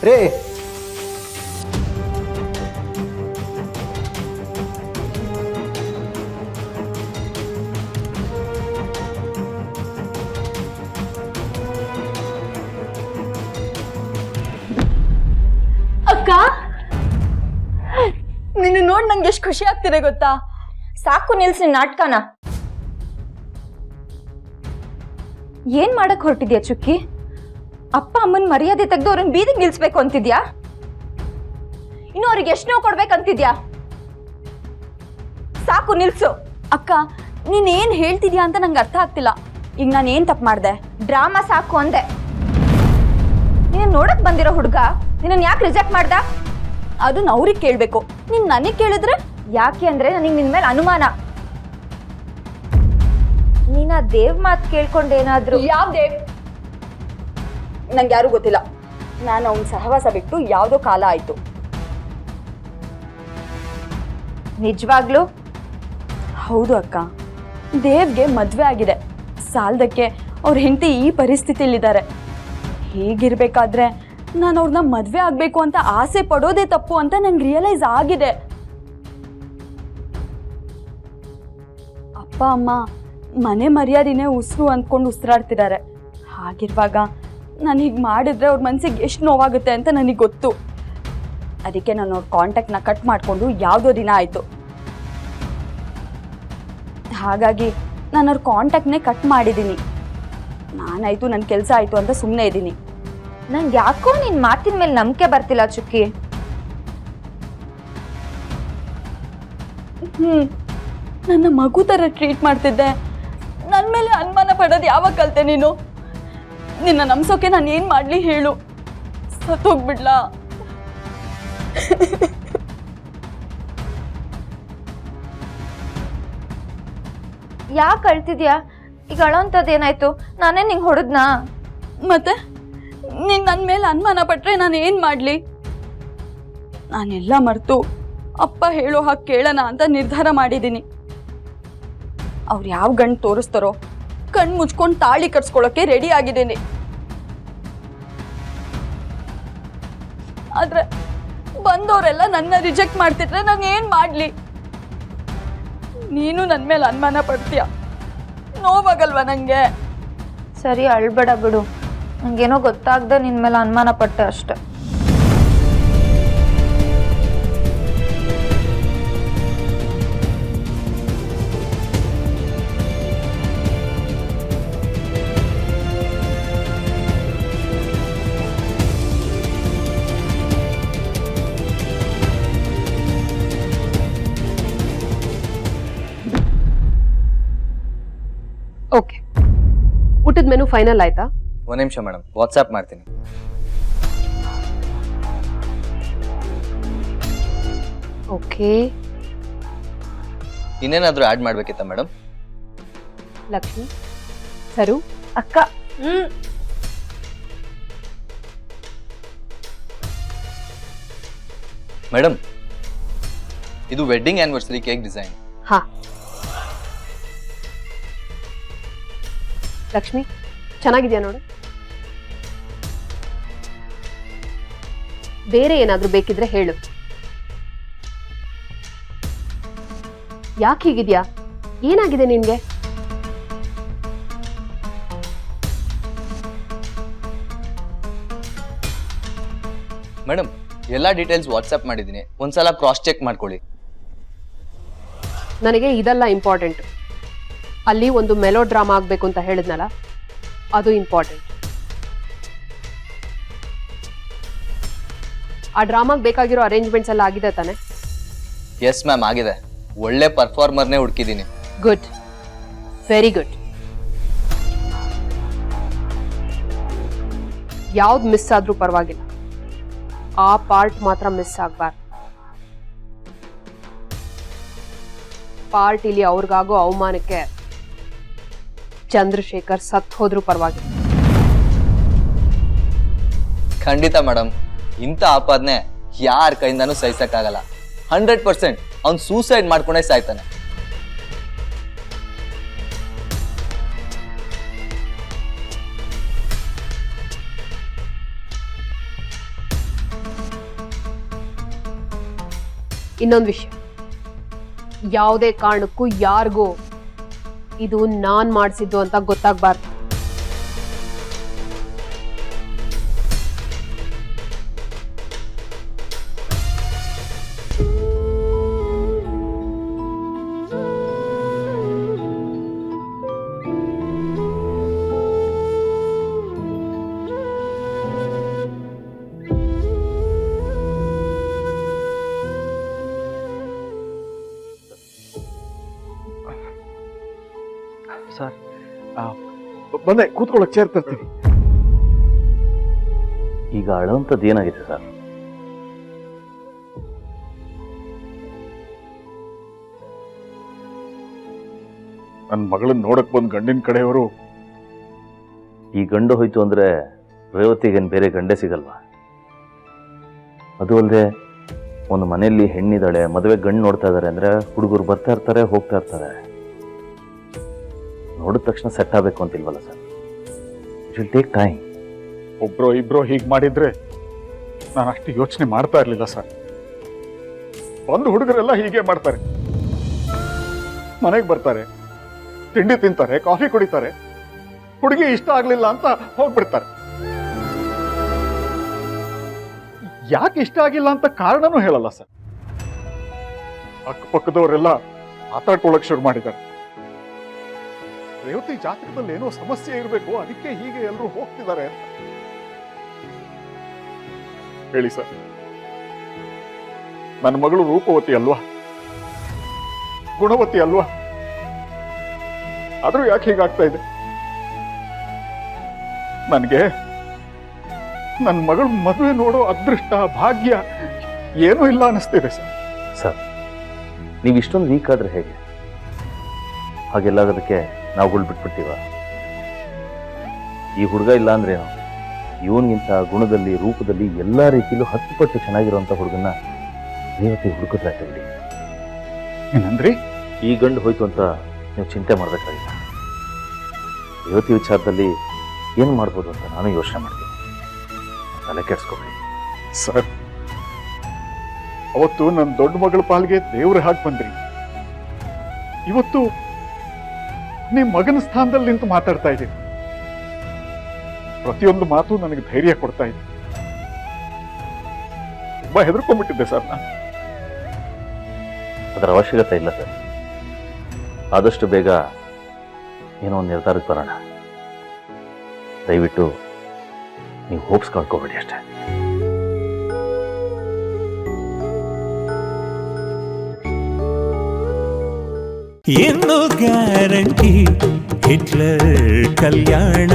ರೇ ಅಕ್ಕ, ನಿನ್ನ ನೋಡ್ ನಂಗೆ ಎಷ್ಟು ಖುಷಿ ಆಗ್ತಿದೆ ಗೊತ್ತಾ? ಸಾಕು ನಿಲ್ಸಿ ನಾಟಕನ. ಏನ್ ಮಾಡಕ್ ಹೊರಟಿದ್ಯಾ ಚುಕ್ಕಿ? ಅಪ್ಪ ಅಮ್ಮನ್ ಮರ್ಯಾದೆ ತೆಗೆದು ಅವ್ರನ್ನ ಬೀದಿಗೆ ನಿಲ್ಸ್ಬೇಕು ಅಂತಿದ್ಯಾ? ಇನ್ನು ಅವ್ರಿಗೆ ಎಷ್ಟು ನೋವು ಕೊಡ್ಬೇಕಂತಿದ್ಯಾ? ಸಾಕು ನಿಲ್ಸು. ಅಕ್ಕ, ನೀನ್ ಏನ್ ಹೇಳ್ತಿದ್ಯಾ ಅಂತ ನಂಗೆ ಅರ್ಥ ಆಗ್ತಿಲ್ಲ. ಈಗ ನಾನು ಏನ್ ತಪ್ಪು ಮಾಡ್ದೆ? ಡ್ರಾಮಾ ಸಾಕು ಅಂದೆ. ನೀನ್ ನೋಡಕ್ ಬಂದಿರೋ ಹುಡುಗ ನಿನ್ನ ಯಾಕೆ ರಿಜೆಕ್ಟ್ ಮಾಡ್ದ? ಅದನ್ನ ಅವ್ರಿಗೆ ಕೇಳ್ಬೇಕು. ನೀನ್ ನನಗ್ ಕೇಳಿದ್ರೆ ಯಾಕೆ ಅಂದ್ರೆ ನನಗೆ ನಿನ್ ಮೇಲೆ ಅನುಮಾನ. ನೀನ ದೇವ್ ಮಾತ್ ಕೇಳ್ಕೊಂಡೇನಾದ್ರು? ಯಾವ ದೇವ್? ನಂಗೆ ಯಾರು ಗೊತ್ತಿಲ್ಲ. ನಾನು ಅವನ್ ಸಹವಾಸ ಬಿಟ್ಟು ಯಾವ್ದೋ ಕಾಲ ಆಯ್ತು. ನಿಜವಾಗ್ಲು? ಹೌದು ಅಕ್ಕ, ದೇವ್ಗೆ ಮದ್ವೆ ಆಗಿದೆ. ಸಾಲದಕ್ಕೆ ಅವ್ರ ಹೆಂಡತಿ ಈ ಪರಿಸ್ಥಿತಿಲಿದ್ದಾರೆ. ಹೀಗಿರ್ಬೇಕಾದ್ರೆ ನಾನು ಅವ್ರನ್ನ ಮದ್ವೆ ಆಗ್ಬೇಕು ಅಂತ ಆಸೆ ಪಡೋದೇ ತಪ್ಪು ಅಂತ ನಂಗೆ ರಿಯಲೈಸ್ ಆಗಿದೆ. ಅಪ್ಪ ಅಮ್ಮ ಮನೆ ಮರ್ಯಾದಿನೇ ಉಸಿರು ಅಂದ್ಕೊಂಡು ಉಸಿರಾಡ್ತಿದ್ದಾರೆ. ಹಾಗಿರುವಾಗ ನಾನು ಹೀಗೆ ಮಾಡಿದ್ರೆ ಅವ್ರ ಮನ್ಸಿಗೆ ಎಷ್ಟು ನೋವಾಗುತ್ತೆ ಅಂತ ನನಗೆ ಗೊತ್ತು. ಅದಕ್ಕೆ ನಾನು ಅವ್ರ ಕಾಂಟ್ಯಾಕ್ಟ್ನ ಕಟ್ ಮಾಡಿಕೊಂಡು ಯಾವುದೋ ದಿನ ಆಯಿತು. ಹಾಗಾಗಿ ನಾನು ಅವ್ರ ಕಾಂಟ್ಯಾಕ್ಟ್ನೇ ಕಟ್ ಮಾಡಿದ್ದೀನಿ. ನಾನಾಯಿತು, ನನ್ನ ಕೆಲಸ ಆಯಿತು ಅಂತ ಸುಮ್ಮನೆ ಇದ್ದೀನಿ. ನಂಗೆ ಯಾಕೋ ನಿನ್ನ ಮಾತಿನ ಮೇಲೆ ನಂಬಿಕೆ ಬರ್ತಿಲ್ಲ ಚುಕ್ಕಿ. ನನ್ನ ಮಗು ಥರ ಟ್ರೀಟ್ ಮಾಡ್ತಿದ್ದೆ. ನನ್ನ ಮೇಲೆ ಅನುಮಾನ ಪಡೋದು ಯಾವಾಗ ಕಲಿತೆ ನೀನು? ನಿನ್ನ ನಂಬಿಸೋಕೆ ನಾನು ಏನು ಮಾಡಲಿ ಹೇಳು? ಸತ್ತೋಗ್ಬಿಡ್ಲಾ? ಯಾಕೆ ಅಳ್ತಿದ್ಯಾ? ಈಗ ಅಳೋಂಥದ್ದೇನಾಯ್ತು? ನಾನೇ ನಿಂಗೆ ಹೊಡೆದ್ನಾ? ಮತ್ತೆ ನೀನು ನನ್ನ ಮೇಲೆ ಅನುಮಾನ ಪಟ್ರೆ ನಾನು ಏನು ಮಾಡಲಿ? ನಾನೆಲ್ಲ ಮರೆತು ಅಪ್ಪ ಹೇಳೋ ಹಾಗೆ ಕೇಳೋಣ ಅಂತ ನಿರ್ಧಾರ ಮಾಡಿದ್ದೀನಿ. ಅವ್ರು ಯಾವ ಗಂಡು ತೋರಿಸ್ತಾರೋ ಕಣ್ಣು ಮುಚ್ಕೊಂಡು ತಾಳಿ ಕಟ್ಸ್ಕೊಳ್ಳೋಕೆ ರೆಡಿ ಆಗಿದ್ದೀನಿ. ಆದ್ರೆ ಬಂದವರೆಲ್ಲ ನನ್ನ ರಿಜೆಕ್ಟ್ ಮಾಡ್ತಿದ್ರೆ ನಾನು ಏನು ಮಾಡಲಿ? ನೀನು ನನ್ನ ಮೇಲೆ ಅನುಮಾನ ಪಡ್ತೀಯ, ನೋವಾಗಲ್ವಾ ನನಗೆ? ಸರಿ, ಅಳ್ಬೇಡ ಬಿಡು. ನಂಗೇನೋ ಗೊತ್ತಾಗ್ದೆ ನಿನ್ನ ಮೇಲೆ ಅನುಮಾನ ಪಟ್ಟೆ ಅಷ್ಟೆ. ಓಕೆ, ಊಟದ ಮೆನು ಫೈನಲ್ ಆಯ್ತಾ? ಒಂದು ನಿಮಿಷ ಮೇಡಮ್, ವಾಟ್ಸ್ಆ್ಯಪ್ ಮಾಡ್ತೀನಿ. ಓಕೆ, ಇನ್ನೇನಾದರೂ ಆ್ಯಡ್ ಮಾಡಬೇಕಿತ್ತಾ ಮೇಡಮ್? ಲಕ್ಷ್ಮಿ, ಸರು, ಅಕ್ಕ, ಮೇಡಮ್, ಇದು ವೆಡ್ಡಿಂಗ್ ಆ್ಯನಿವರ್ಸರಿ ಕೇಕ್ ಡಿಸೈನ್. ಹಾ ಲಕ್ಷ್ಮಿ, ಚೆನ್ನಾಗಿದ್ಯಾ ನೋಡು. ಬೇರೆ ಏನಾದ್ರೂ ಬೇಕಿದ್ರೆ ಹೇಳು. ಯಾಕೆ ಹೀಗಿದ್ಯಾ? ಏನಾಗಿದೆ ನಿನ್ಗೆ? ಮೇಡಮ್, ಎಲ್ಲ ಡೀಟೇಲ್ಸ್ ವಾಟ್ಸ್ಆ್ಯಪ್ ಮಾಡಿದ್ದೀನಿ, ಒಂದ್ಸಲ ಕ್ರಾಸ್ ಚೆಕ್ ಮಾಡ್ಕೊಳ್ಳಿ. ನನಗೆ ಇದೆಲ್ಲ ಇಂಪಾರ್ಟೆಂಟ್. ಅಲ್ಲಿ ಒಂದು ಮೆಲೋ ಡ್ರಾಮಾ ಆಗಬೇಕು ಅಂತ ಹೇಳಿದ್ನಲ್ಲ, ಅದು ಇಂಪಾರ್ಟೆಂಟ್. ಆ ಡ್ರಾಮಾಗೆ ಬೇಕಾಗಿರೋ ಅರೇಂಜ್ಮೆಂಟ್ಸ್ ಎಲ್ಲ ಆಗಿದೆ ತಾನೆ? ಎಸ್ ಮ್ಯಾಮ್, ಆಗಿದೆ. ಒಳ್ಳೆ ಪರ್ಫಾರ್ಮರ್ನೇ ಹುಡುಕಿದ್ದೀನಿ. Good, very good. ಯಾವ್ದು ಮಿಸ್ ಆದ್ರೂ ಪರವಾಗಿಲ್ಲ, ಆ ಪಾರ್ಟ್ ಮಾತ್ರ ಮಿಸ್ ಆಗಬಾರ್ದು. ಪಾರ್ಟ್ ಇಲ್ಲಿ ಅವ್ರಿಗಾಗೋ ಅವಮಾನಕ್ಕೆ ಚಂದ್ರಶೇಖರ್ ಸತ್ ಹೋದ್ರೂ ಪರವಾಗಿಲ್ಲ. ಖಂಡಿತ ಮೇಡಮ್, ಇಂಥ ಆಪಾದನೆ ಯಾರ ಕೈಯಿಂದಾನು ಸಹಿಸಕ್ಕಾಗಲ್ಲ. 100% ಅವ್ನು ಸೂಸೈಡ್ ಮಾಡ್ಕೊಂಡೇ ಸಾಯ್ತಾನೆ. ಇನ್ನೊಂದು ವಿಷಯ, ಯಾವುದೇ ಕಾರಣಕ್ಕೂ ಯಾರಿಗೂ ಇದು ನಾನ್ ಮಾಡಿಸಿದ್ದು ಅಂತ ಗೊತ್ತಾಗ್ಬಾರ್ದು. ಸರ್ ಬಂದೆ, ಕೂತ್ಕೊಳ್ಳೋಕೆ ಚೇರ್ ತರ್ತೀನಿ. ಈಗ ಅಳೋಂಥದ್ದು ಏನಾಗಿದೆ ಸರ್? ನನ್ನ ಮಗಳನ್ನ ನೋಡಕ್ ಬಂದ್ ಗಂಡಿನ ಕಡೆಯವರು ಈ ಗಂಡು ಹೋಯ್ತು ಅಂದ್ರೆ ರೇವತಿಗೇನು ಬೇರೆ ಗಂಡೆ ಸಿಗಲ್ವಾ? ಅದು ಅಲ್ಲದೆ ಒಂದು ಮನೆಯಲ್ಲಿ ಹೆಣ್ಣಿದ್ದಾಳೆ, ಮದುವೆ ಗಂಡು ನೋಡ್ತಾ ಇದ್ದಾರೆ ಅಂದ್ರೆ ಹುಡುಗರು ಬರ್ತಾ ಇರ್ತಾರೆ, ಹೋಗ್ತಾ ಇರ್ತಾರೆ. ನೋಡಿದ ತಕ್ಷಣ ಸೆಟ್ ಆಗಬೇಕು ಅಂತಿಲ್ವಲ್ಲ sir? It will take time. ಒಬ್ರೋ ಇಬ್ರೋ ಹೀಗೆ ಮಾಡಿದ್ರೆ ನಾನು ಅಷ್ಟು ಯೋಚನೆ ಮಾಡ್ತಾ ಇರ್ಲಿಲ್ಲ ಸರ್. ಒಂದು ಹುಡುಗರೆಲ್ಲ ಹೀಗೆ ಮಾಡ್ತಾರೆ. ಮನೆಗೆ ಬರ್ತಾರೆ, ತಿಂಡಿ ತಿಂತಾರೆ, ಕಾಫಿ ಕುಡಿತಾರೆ, ಹುಡುಗಿ ಇಷ್ಟ ಆಗ್ಲಿಲ್ಲ ಅಂತ ಹೋಗ್ಬಿಡ್ತಾರೆ. ಯಾಕೆ ಇಷ್ಟ ಆಗಿಲ್ಲ ಅಂತ ಕಾರಣನೂ ಹೇಳಲ್ಲ ಸರ್. ಅಕ್ಕಪಕ್ಕದವರೆಲ್ಲ ಮಾತಾಡ್ಕೊಳ್ಳಕ್ ಶುರು ಮಾಡಿದ್ದಾರೆ. ರೇವತಿ ಜಾತಕದಲ್ಲಿ ಏನೋ ಸಮಸ್ಯೆ ಇರಬೇಕು, ಅದಕ್ಕೆ ಹೀಗೆ ಎಲ್ಲರೂ ಹೋಗ್ತಿದ್ದಾರೆ ಅಂತ. ಹೇಳಿ ಸರ್, ನನ್ನ ಮಗಳು ರೂಪವತಿ ಅಲ್ವಾ, ಗುಣವತಿ ಅಲ್ವಾ? ಆದ್ರೂ ಯಾಕೆ ಹೀಗಾಗ್ತಾ ಇದೆ? ನನಗೆ ನನ್ನ ಮಗಳು ಮದುವೆ ನೋಡೋ ಅದೃಷ್ಟ ಭಾಗ್ಯ ಏನೂ ಇಲ್ಲ ಅನಿಸ್ತಿದೆ ಸರ್. ಸರ್, ನೀವು ಇಷ್ಟೊಂದು ವೀಕ್ ಆದ್ರೆ ಹೇಗೆ? ಹಾಗೆಲ್ಲಾಗೋದಕ್ಕೆ ನಾವುಗಳು ಬಿಟ್ಬಿಡ್ತೀವ? ಈ ಹುಡುಗ ಇಲ್ಲ ಅಂದ್ರೇನು, ಇವನಿಗಿಂತ ಗುಣದಲ್ಲಿ ರೂಪದಲ್ಲಿ ಎಲ್ಲ ರೀತಿಯಲ್ಲೂ 10 ಪಟ್ಟು ಚೆನ್ನಾಗಿರುವಂಥ ಹುಡುಗನ್ನ ರೇವತಿ ಹುಡುಕಿದ್ರೆ ಬಿಡಿ. ಏನಂದ್ರಿ? ಈ ಗಂಡು ಹೋಯ್ತು ಅಂತ ನೀವು ಚಿಂತೆ ಮಾಡಬೇಕಾಗಿಲ್ಲ. ರೇವತಿ ವಿಚಾರದಲ್ಲಿ ಏನು ಮಾಡ್ಬೋದು ಅಂತ ನಾನು ಯೋಚನೆ ಮಾಡ್ತೀನಿ. ತಲೆ ಕೆಡಿಸ್ಕೋಬೇಡಿ ಸರ್. ಅವತ್ತು ನನ್ನ ದೊಡ್ಡ ಮಗಳ ಪಾಲ್ಗೆ ದೇವ್ರ ಹಾಕಿ ಬಂದ್ರಿ. ಇವತ್ತು ನಿಮ್ಮ ಮಗನ ಸ್ಥಾನದಲ್ಲಿ ನಿಂತು ಮಾತಾಡ್ತಾ ಇದ್ದೀನಿ. ಪ್ರತಿಯೊಂದು ಮಾತು ನನಗೆ ಧೈರ್ಯ ಕೊಡ್ತಾ ಇದೆ. ತುಂಬಾ ಹೆದರ್ಕೊಂಡ್ಬಿಟ್ಟಿದ್ದೆ ಸರ್ ನಾನು. ಅದರ ಅವಶ್ಯಕತೆ ಇಲ್ಲ ಸರ್. ಆದಷ್ಟು ಬೇಗ ಏನೋ ಒಂದು ನಿರ್ಧಾರಕ್ಕೆ ಬರೋಣ. ದಯವಿಟ್ಟು ನೀವು ಹೋಪ್ಸ್ ಕಳ್ಕೋಬೇಡಿ ಅಷ್ಟೇ. ಏನು ಗ್ಯಾರಂಟಿ ಹಿಟ್ಲರ್ ಕಲ್ಯಾಣ